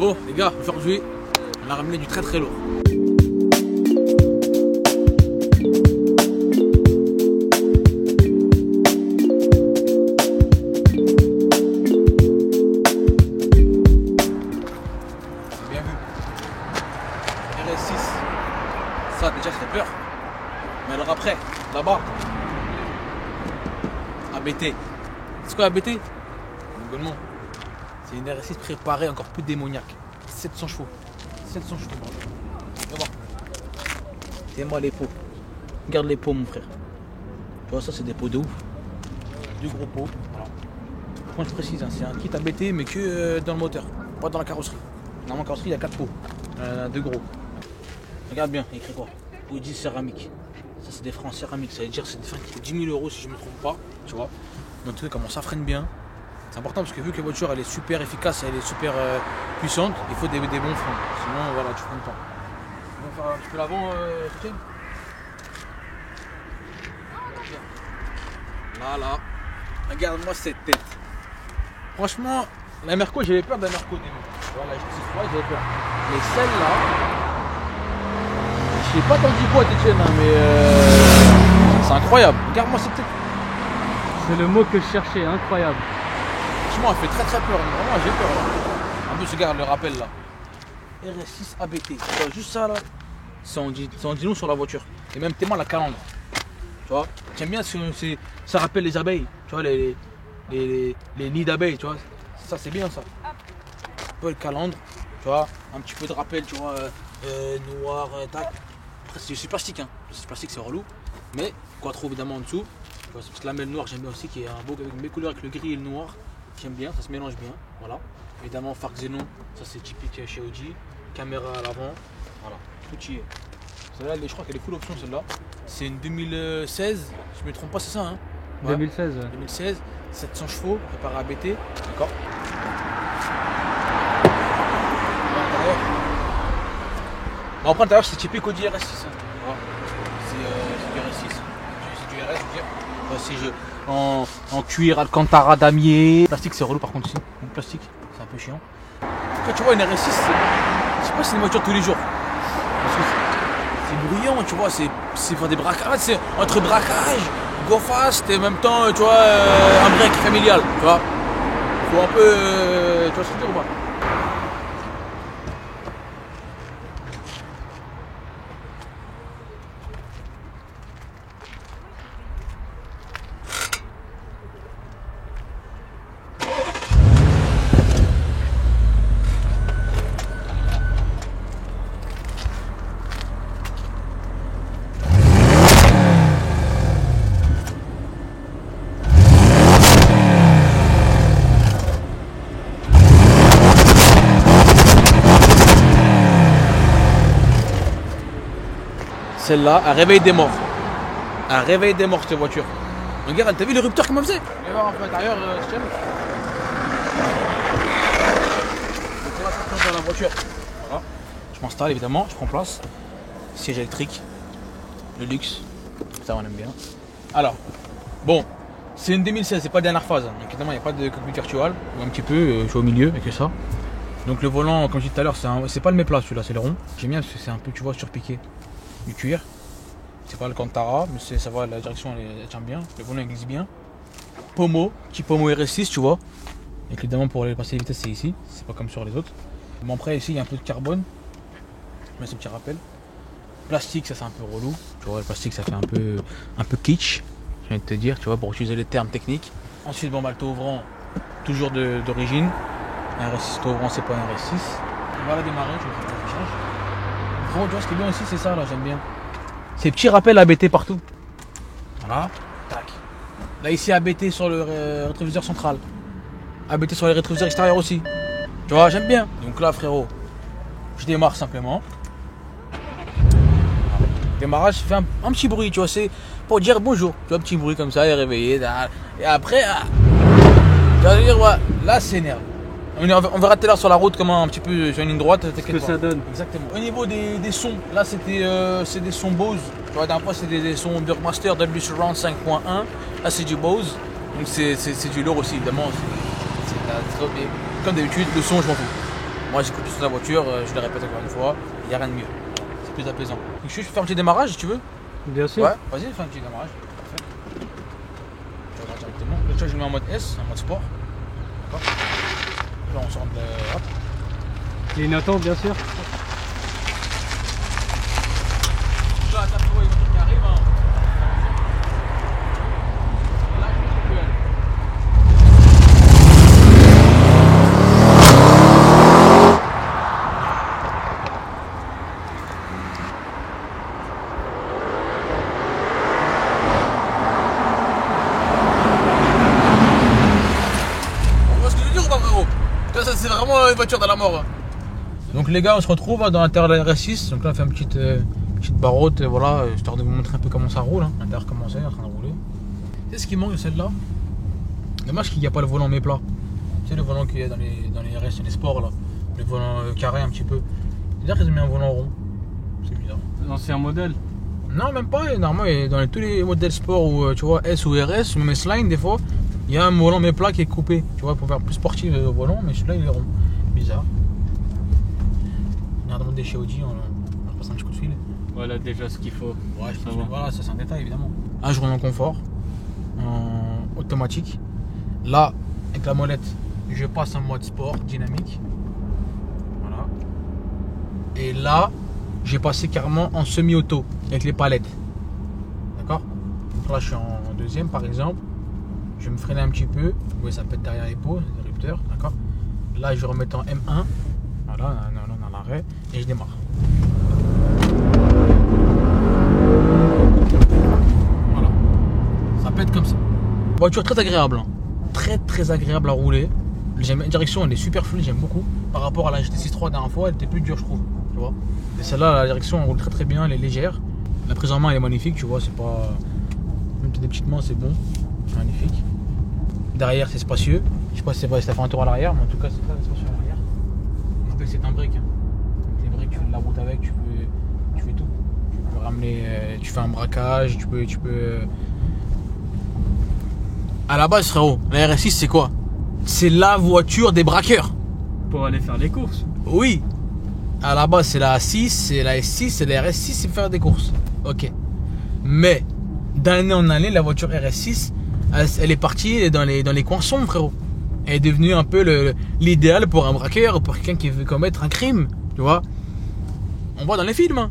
Bon les gars, aujourd'hui, on a ramené du très lourd. Bien vu. RS6. Ça déjà ça fait peur. Mais alors après, là-bas, ABT. C'est quoi ABT? Également. C'est une RS6 préparée encore plus démoniaque. 700 chevaux. 700 chevaux. Viens voir. Tiens-moi les pots. Regarde les pots mon frère. Tu vois ça c'est des pots de ouf. Deux gros pots. Voilà. Par contre je précise, hein, c'est un kit ABT mais que dans le moteur. Pas dans la carrosserie. Dans la carrosserie il y a 4 pots. Deux gros. Regarde bien, il écrit quoi? Audi céramique. Ça c'est des freins en céramique. Ça veut dire que c'est des freins qui coûtent 10 000 € si je ne me trompe pas. Tu vois. Donc tu sais comment ça freine bien. C'est important parce que vu que la voiture elle est super efficace, elle est super puissante, il faut des bons freins. Sinon voilà, tu freines pas. On va faire un petit peu l'avant, Soutien. Là. Regarde-moi cette tête. Franchement, la Merco, j'avais peur de la Merco. Voilà, j'avais peur. Mais celle-là, je sais pas t'en dis quoi, Tétienne, hein, mais c'est incroyable. Regarde-moi cette tête. C'est le mot que je cherchais, incroyable. Franchement, elle fait très peur. Vraiment, j'ai peur. Là. En plus, regarde le rappel là. RS6 ABT. Tu vois, juste ça là. Ça en dit long sur la voiture. Et même tellement la calandre. Tu vois. J'aime bien ça rappelle les abeilles. Tu vois, les nids d'abeilles. Tu vois. Ça, c'est bien ça. Un peu le calandre. Tu vois. Un petit peu de rappel. Tu vois. Noir. Tac. Après, c'est du plastique. Hein. Le plastique, c'est relou. Mais, quattro évidemment en dessous. Parce que la mêle noire, j'aime bien aussi. Qui est un beau avec mes couleurs avec le gris et le noir. J'aime bien, ça se mélange bien, voilà. Évidemment, phare xénon, ça c'est typique chez Audi. Caméra à l'avant, voilà, tout y est. Celle-là, je crois qu'elle est full option celle-là. C'est une 2016, je me trompe pas, c'est ça hein? Ouais. 2016. 2016, 700 chevaux, préparé à BT, d'accord. Bon, après, l'intérieur, c'est typique Audi RS6. Hein. Voilà. C'est du RS6, c'est du RS, je veux dire. En cuir, Alcantara, damier. Plastique c'est relou par contre aussi. Le plastique c'est un peu chiant. Après tu vois une RS6, je sais pas si c'est une voiture de tous les jours. Parce que c'est bruyant, tu vois, c'est pour des braquages, c'est entre braquage, go fast et en même temps tu vois un break familial, tu vois. Faut un peu. Tu vois ce que je veux dire ou pas? Celle-là, un réveil des morts. Un réveil des morts cette voiture. Regarde, t'as vu le rupteur comment elle faisait? Viens voir un peu l'intérieur, Stian. Donc on va s'approcher dans la voiture. Voilà. Je m'installe évidemment, je prends place. Siège électrique. Le luxe. Ça on aime bien. Alors, bon, c'est une 2016, c'est pas la dernière phase. Donc évidemment il n'y a pas de cockpit virtual. Ou un petit peu, je suis au milieu avec ça. Donc le volant, comme je disais tout à l'heure, c'est pas le méplat celui-là, c'est le rond. J'aime bien parce que c'est un peu, tu vois, surpiqué. Du cuir, c'est pas le Alcantara, mais ça va, la direction elle tient bien, le volant il glisse bien. Pommeau, petit pommeau RS6, tu vois. Et évidemment pour aller passer les vitesses c'est ici, c'est pas comme sur les autres. Bon après ici il y a un peu de carbone, mais ce petit rappel. Plastique ça c'est un peu relou, tu vois le plastique ça fait un peu kitsch, je viens de te dire, tu vois, pour utiliser les termes techniques. Ensuite bon bah le taux ouvrant, toujours d'origine. Un RS6 taux ouvrant c'est pas un RS6. On va la démarrer, je vais faire l'affichage. Gros, tu vois ce qui est bien aussi c'est ça là, j'aime bien. Ces petits rappels ABT partout. Voilà. Tac. Là ici ABT sur le rétroviseur central. ABT sur les rétroviseurs extérieurs aussi. Tu vois, j'aime bien. Donc là frérot, je démarre simplement. Démarrage, je fais un petit bruit, tu vois, c'est pour dire bonjour. Tu vois, un petit bruit comme ça, il est réveillé. Et après, tu vas dire, ouais, là c'est énervé. On verra tout à l'heure sur la route comment un petit peu sur une ligne droite. Ce que ça donne. Exactement. Au niveau des sons, là c'est des sons Bose. Tu vois, d'un fois c'est des sons Burkmaster W Surround 5.1. Là c'est du Bose. Donc c'est du lourd aussi évidemment. Comme d'habitude, le son je m'en fous. Moi j'écoute tout sur la voiture, je le répète encore une fois, il n'y a rien de mieux. C'est plus apaisant. Donc, je fais un petit démarrage si tu veux. Bien sûr. Ouais, vas-y, fais un petit démarrage. Parfait. Tu regardes directement. Là, tu vois, je le mets en mode S, en mode sport. D'accord. Là, on sort de. Hop. Clignotant, bien sûr. Là, t'as trouvé une voiture qui arrive. Hein. Là, je peux aller. Ça c'est vraiment une voiture de la mort. Donc les gars, on se retrouve dans l'intérieur de la RS6. Donc là on fait une petite barrotte, voilà, histoire de vous montrer un peu comment ça roule. Hein. L'intérieur comment c'est en train de rouler. Tu sais ce qui manque de celle-là? Dommage qu'il n'y a pas le volant mes plats. Tu sais le volant qu'il y a dans les RS, les sports là. Le volant carré un petit peu. C'est-à-dire qu'ils ont mis un volant rond. C'est bizarre. L'ancien modèle. Non même pas, normalement dans tous les modèles sport où tu vois S ou RS, même S-Line des fois. Il y a un volant mais plat qui est coupé, tu vois, pour faire plus sportif le volant, mais celui-là il est rond. Bizarre. On a demandé chez Audi, on passe un petit coup de fil. Voilà déjà ce qu'il faut. Ouais, je pense que voilà, ça c'est un détail évidemment. Un jour en confort, en automatique. Là, avec la molette, je passe en mode sport, dynamique. Voilà. Et là, j'ai passé carrément en semi-auto, avec les palettes. D'accord? Donc là, je suis en deuxième par exemple. Je vais me freiner un petit peu. Oui, ça pète derrière les pots, les rupteurs, d'accord. Là, je vais remettre en M1. Voilà, dans l'arrêt. Et je démarre. Voilà. Ça pète comme ça. Voiture très agréable. Hein. Très agréable à rouler. La direction, elle est super fluide, j'aime beaucoup. Par rapport à la GT63 la dernière fois, elle était plus dure, je trouve. Tu vois. Et celle-là, la direction, elle roule très bien, elle est légère. La prise en main, elle est magnifique, tu vois. C'est pas. Même si des petites mains, c'est bon. Magnifique. Derrière c'est spacieux. Je sais pas si c'est vrai si ça fait un tour à l'arrière, mais en tout cas c'est très spacieux à l'arrière. En fait c'est un brick. Hein. C'est brick, tu fais de la route avec, tu fais tout. Tu peux ramener, tu fais un braquage, tu peux. À la base frérot, la RS6 c'est quoi? C'est la voiture des braqueurs. Pour aller faire les courses. Oui. À la base c'est la A6, c'est la S6, c'est la RS6, c'est faire des courses. Ok. Mais d'année en année la voiture RS6 elle est partie dans les coins sombres frérot. Elle est devenue un peu l'idéal pour un braqueur, pour quelqu'un qui veut commettre un crime, tu vois. On voit dans les films hein.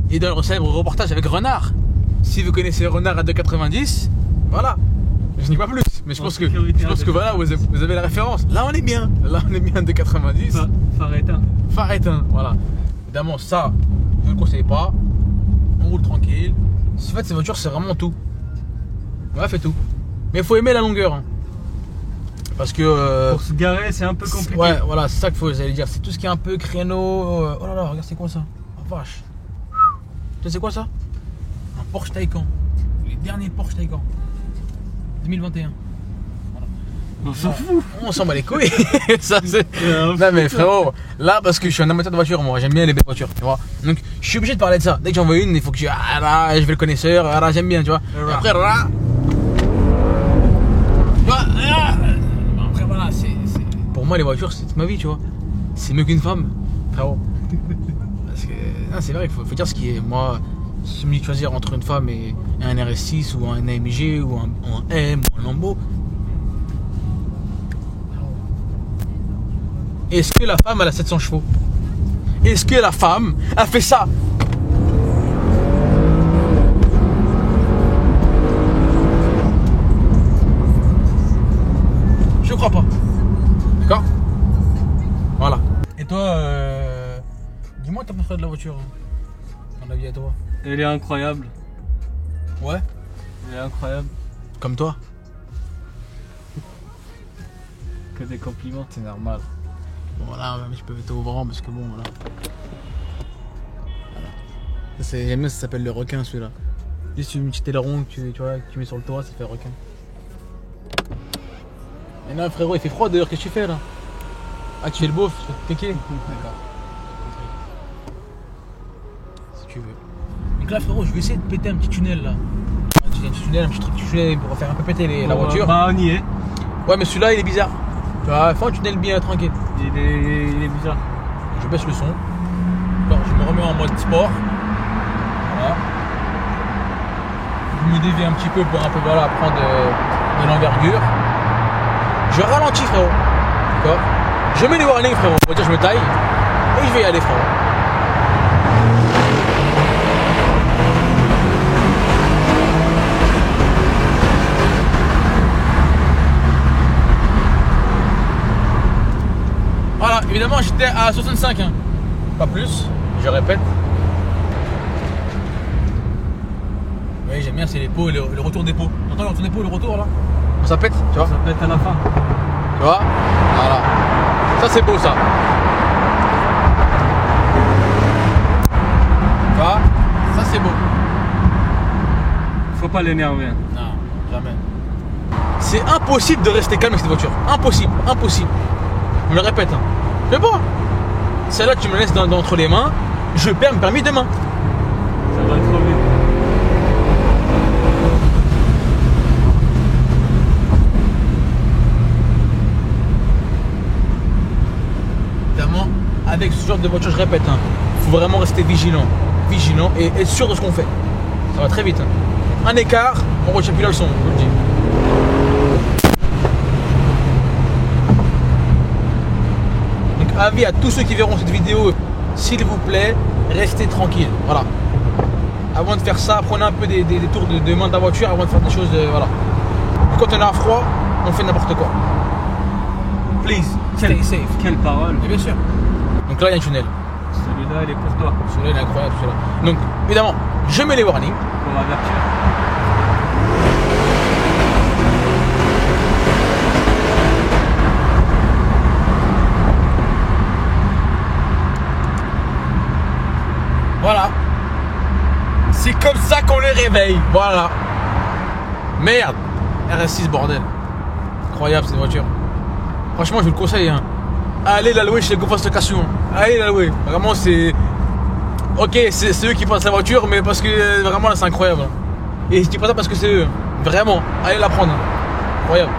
Et dans le célèbre reportage avec Renard. Si vous connaissez Renard à 2,90, voilà. Je dis pas plus, mais je pense que voilà, vous avez la référence. Là on est bien, à 2,90. Phare éteint, voilà. Évidemment ça, je ne le conseille pas. On roule tranquille. En fait cette voiture c'est vraiment tout. Ouais, fait tout. Mais il faut aimer la longueur. Hein. Parce que. Pour se garer, c'est un peu compliqué. Ouais, voilà, c'est ça qu'il faut dire. C'est tout ce qui est un peu créneau. Oh là là, regarde, c'est quoi ça? Oh vache. Tu sais, c'est quoi ça? Un Porsche Taycan. Les derniers Porsche Taycan. 2021. Voilà. On s'en fout. On s'en bat les couilles. Ça, c'est. Non, mais frérot, là, parce que je suis un amateur de voiture, moi, j'aime bien les belles voitures, tu vois. Donc, je suis obligé de parler de ça. Dès que j'en veux une, il faut que ah là, je vais le connaisseur, ah là, j'aime bien, tu vois. Et après, là. Après voilà, pour moi les voitures c'est toute ma vie, tu vois. C'est mieux qu'une femme, frérot. Parce que c'est vrai qu'il faut dire ce qui est. Moi, si je me dis de choisir entre une femme et un RS6 ou un AMG ou un M ou un Lambo. Est-ce que la femme elle a 700 chevaux? Est-ce que la femme a fait ça? Je crois pas. D'accord? Voilà. Et toi, dis-moi ta préférée de la voiture. Ton avis à toi? Elle est incroyable. Ouais? Elle est incroyable. Comme toi? Que des compliments. C'est normal. Bon voilà, même je peux être au vent parce que bon voilà. J'aime bien, ça s'appelle le requin celui-là. Juste une petite aileron que tu vois, que tu mets sur le toit, ça fait requin. Mais non frérot, il fait froid dehors, qu'est-ce que tu fais là? Ah tu fais le beauf, tu fais te D'accord. Si tu veux. Donc là frérot, je vais essayer de péter un petit tunnel là. Un petit tunnel, un petit truc tunnel pour faire un peu péter la voiture. Bah on y est. Ouais mais celui-là il est bizarre. Tu vois, fais un tunnel bien tranquille. Il est bizarre. je baisse le son. Alors, je me remets en mode sport. Voilà. Je me dévie un petit peu pour un peu voilà, prendre de l'envergure. Je ralentis frérot. D'accord. Je mets les warnings frérot. On va dire je me taille. Et je vais y aller frérot. Voilà, évidemment j'étais à 65 hein. Pas plus, je répète. Oui j'aime bien c'est les pots, le retour des pots. T'entends le retour des pots, le retour là? Ça pète, tu vois? Ça pète à la fin. Tu vois? Voilà. Ça c'est beau ça. Tu vois? Ça c'est beau. Faut pas l'énerver. Non, jamais. C'est impossible de rester calme avec cette voiture. Impossible, impossible. Je le répète. Hein. Je sais pas. Celle-là tu me laisses entre les mains, je perds mon permis demain. Ça va trop vite. Évidemment, avec ce genre de voiture, je répète, hein, faut vraiment rester vigilant et être sûr de ce qu'on fait. Ça va très vite. Hein. Un écart, on retient plus la leçon, je vous le dis. Donc avis à tous ceux qui verront cette vidéo, s'il vous plaît, restez tranquille. Voilà. Avant de faire ça, prenez un peu des tours de main de la voiture avant de faire des choses. Voilà. Quand on a froid, on fait n'importe quoi. Please, stay safe. Quelle parole. Et bien sûr. Donc là, il y a un tunnel. Celui-là, il est pour toi. Celui-là, il est incroyable. Celui-là. Donc, évidemment, je mets les warnings. Pour avertir. Voilà. C'est comme ça qu'on les réveille. Voilà. Merde. RS6, bordel. Incroyable cette voiture. Franchement, je vous le conseille. Hein. Allez la louer chez GoFast Location. Allez la louer. Vraiment, c'est. Ok, c'est eux qui passent la voiture, mais parce que vraiment là, c'est incroyable. Et je dis pas ça parce que c'est eux. Vraiment. Allez la prendre. Incroyable.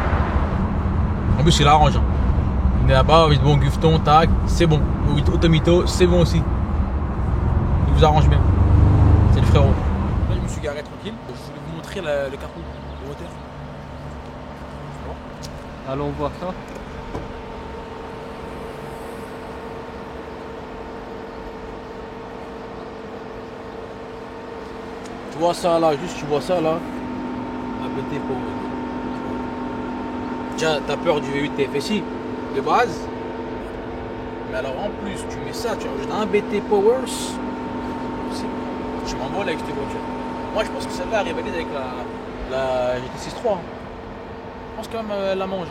En plus, il arrange. Hein. Il est là-bas, vite bon, Gufton, tac, c'est bon. Automito, c'est bon aussi. Il vous arrange bien. C'est le frérot. Là, je me suis garé tranquille. Je voulais vous montrer le capot de hauteur. Allons voir ça. Tu vois ça là, juste tu vois ça là. ABT Power. Déjà, t'as peur du V8 TFSI de base. Mais alors en plus, tu mets ça, tu rajoutes un BT Powers. Tu m'envoles avec cette voiture. Moi, je pense que celle-là est rivalisée avec la GT6 3. Je pense quand même elle la mange.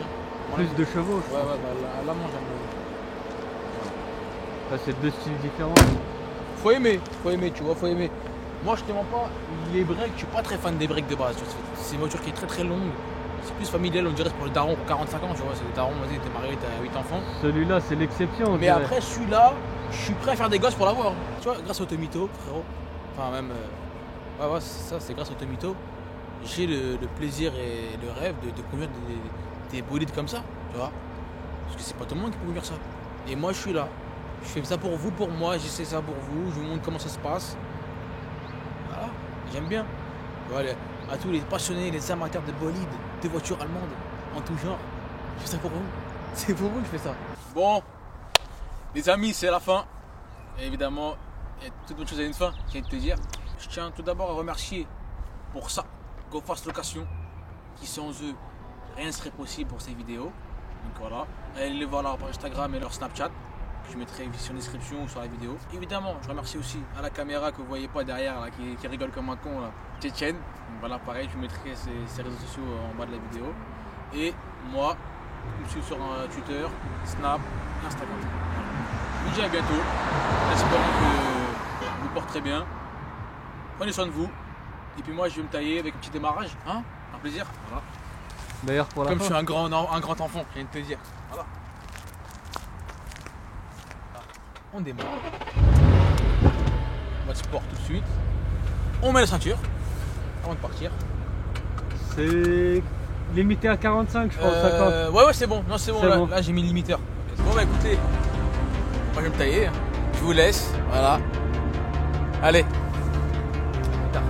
Plus de chevaux. Ouais, elle la mange. Là, c'est deux styles différents. Faut aimer, tu vois, faut aimer. Moi, je te mens pas, les breaks, je suis pas très fan des breaks de base. C'est une voiture qui est très très longue. C'est plus familial, on dirait, c'est pour les darons pour 45 ans, tu vois. C'est les darons, vas-y, t'es marié, t'as 8 enfants. Celui-là, c'est l'exception. Mais après, celui-là, je suis prêt à faire des gosses pour l'avoir. Tu vois, grâce au Automito, frérot. Enfin, même. Ouais, ça, c'est grâce au Automito. J'ai le plaisir et le rêve de conduire des bolides comme ça, tu vois. Parce que c'est pas tout le monde qui peut conduire ça. Et moi, je suis là. Je fais ça pour vous, pour moi, j'essaie ça pour vous, je vous montre comment ça se passe. Voilà, j'aime bien. Voilà, à tous les passionnés, les amateurs de bolides, de voitures allemandes, en tout genre, je fais ça pour vous. C'est pour vous que je fais ça. Bon, les amis, c'est la fin. Et évidemment, il y a toute bonne chose à une fin, j'ai envie de te dire. Je tiens tout d'abord à remercier pour ça, GoFast Location, qui sans eux, rien ne serait possible pour ces vidéos. Donc voilà, allez les voir leur page Instagram et leur Snapchat. Je mettrai sur la description ou sur la vidéo. Évidemment, je remercie aussi à la caméra que vous voyez pas derrière, là, qui rigole comme un con, là, Tchétchène. Donc voilà, pareil, je mettrai ses réseaux sociaux en bas de la vidéo. Et moi, je suis sur Twitter, Snap, Instagram. Je vous dis à bientôt. Espérons que vous porterez bien. Prenez soin de vous. Et puis moi, je vais me tailler avec un petit démarrage. Hein, un plaisir. Voilà. D'ailleurs, pour la Comme fin. je suis un grand enfant, je viens de te dire. Voilà. On démarre. Mode sport tout de suite. On met la ceinture avant de partir. C'est limité à 45, je pense, 50. Ouais, c'est bon. Non, c'est bon. C'est Là, bon. là j'ai mis le limiteur. Bon, bah écoutez, moi je vais me tailler. Je vous laisse. Voilà. Allez. Tard.